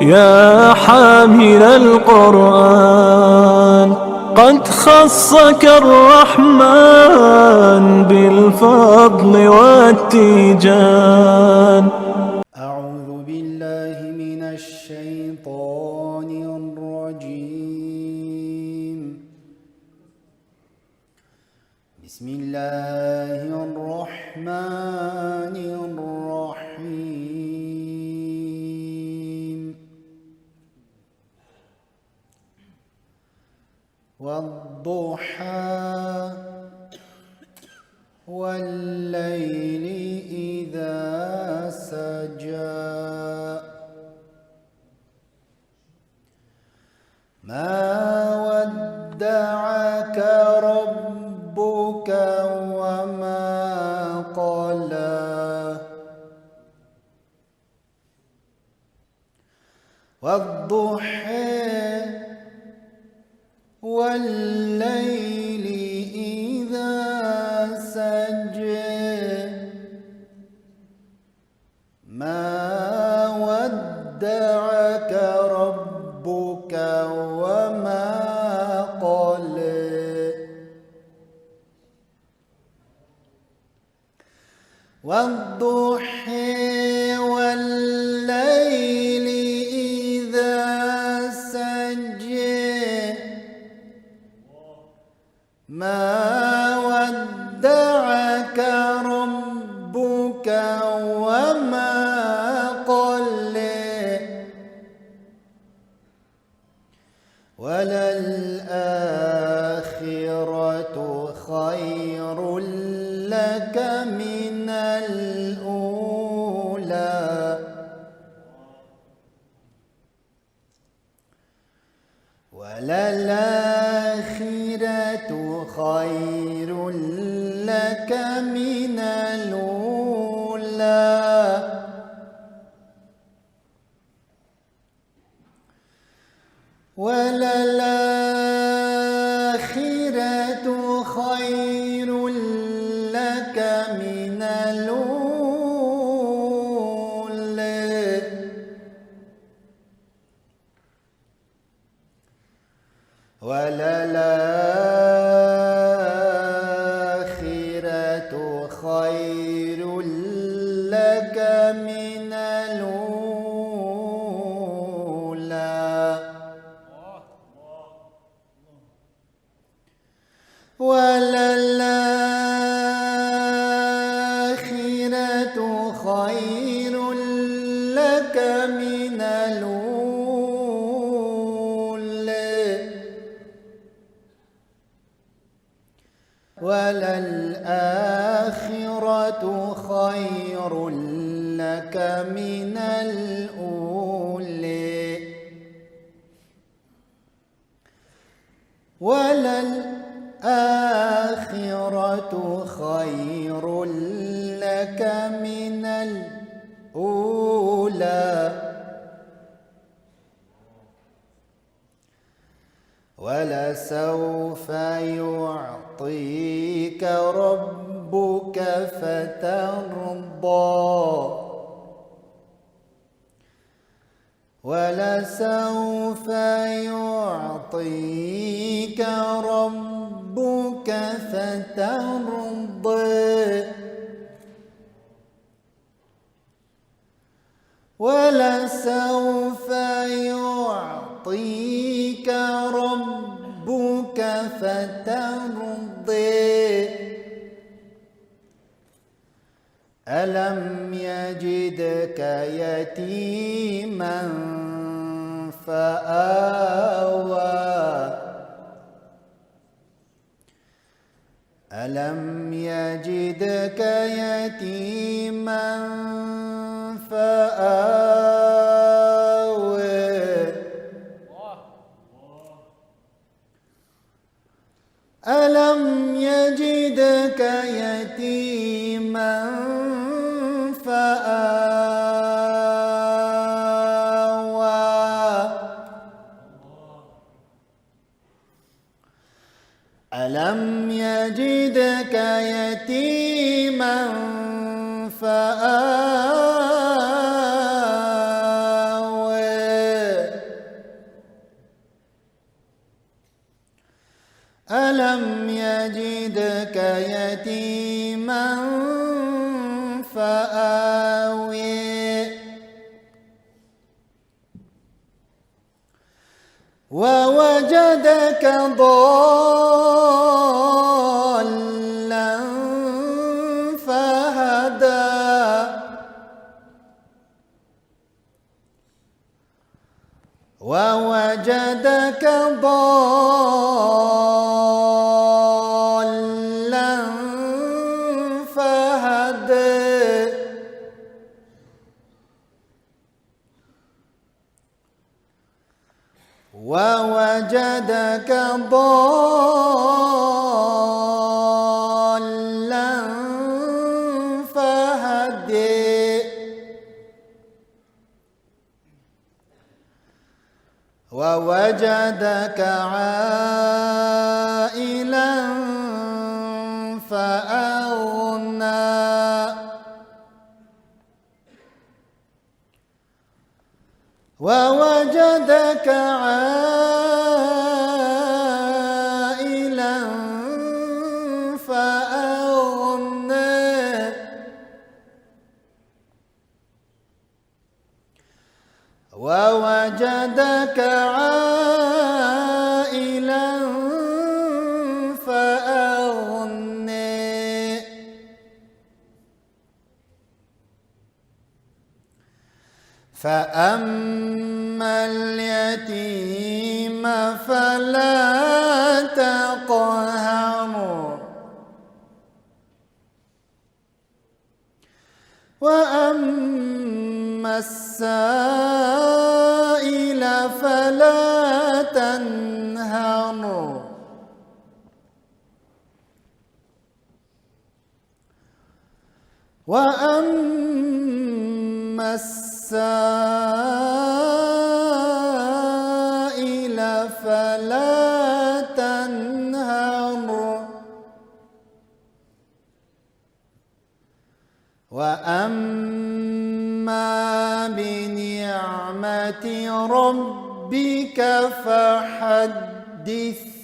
يا حامل القرآن قد خصك الرحمن بالفضل والتيجان. أعوذ بالله من الشيطان الرجيم. بسم الله الرحمن الرحيم. والضحى والليل إذا سجى ما ودعك ربك وما قلى والضحى والليل إذا سجى ما ودعك ربك وما قلى والضحى والليل إذا سجى ما ودعك ربك وما قلى وللآخرة خير لك من الأولى وللآخرة خير لك من الأولى وللآخرة خير لك من الأولى وللآخرة خير لك من الأولى وللآخرة خير لك من الأولى وللآخرة خير لك من الأولى وللآخرة خير لك من الأولى ولسوف يعطيك ربك فترضى ولسوف يعطيك ربك فترضى ولسوف يعطيك ربك فترضى ألم يجدك يتيما فآوى ألم يجدك يتيما فآوى ألم يجدك يتيما فآوى ألم يجدك يتيما فآوى ألم يجدك يتيما فآوي ووجدك ضالا فهدى ووجدك ضالا فهدى ووجدك ضالا فهدي ووجدك عائلا فأغنى ووجدك عائلا فأغنى ووجدك عائلا فأغنى فأما اليتيم فلا تقهر وأما السائل فلا تنهر وأما السائل فلا تنهر وأما بنعمة ربك فحدث